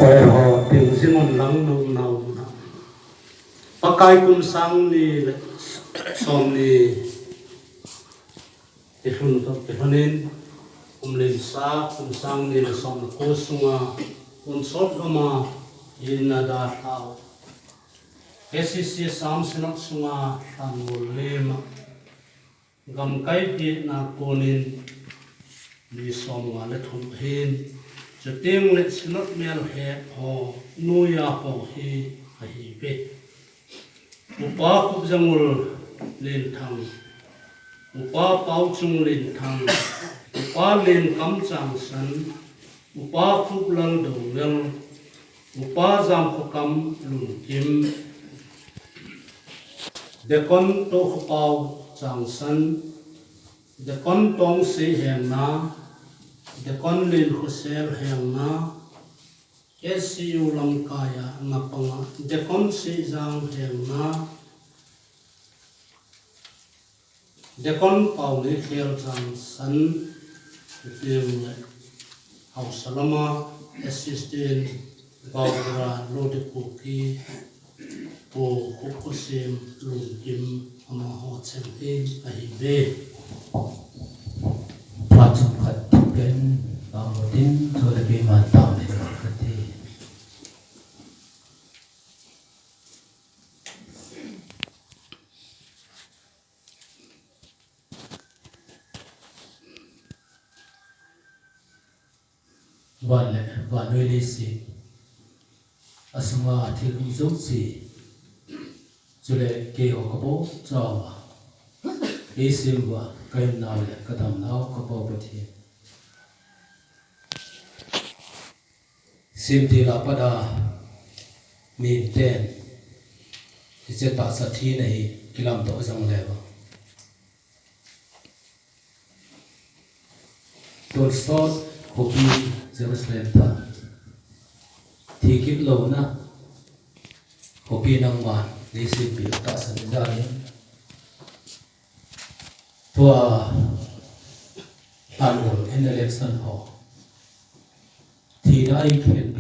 quay họ tiếng riêng lắng nâu nâu na pakai kum sang ni som ni ihun to ihunin len sa kum sang ni som ko sunga un sot gama inna da tao SCC sam sinat sunga tanul lema gam kai pi na konin ni som nga le thum hin chating le sinat mel he ho nuya ho hi a hi ve upa kup jangul len thang upa pau chung len thang upa len kam chang san upa kup lal do mel upa jam ko kam lung kim de kon to pau chang san de kon tong se heng na de kon len khu ser heng na SCU Langkaya ngapanga de kon se jang heng na de kon pau le khel chang san dem hau salama assistant bawra lode kuki po kukusem lungkim ama ho chengin ahi be Patung kat ken bangutin tu lebih mantap seperti Wale lisi asma thikum zongsi chule ke hokapo chawa isimwa kaim naule kadam nau kapo pati simti la pada min ten ise ta sathi nahi kilam to jang leba tol sot kopi Jerusalem ta thikip lo na kopi nang man ni simpi ta san jani tua anul in election ho thì đã ai khen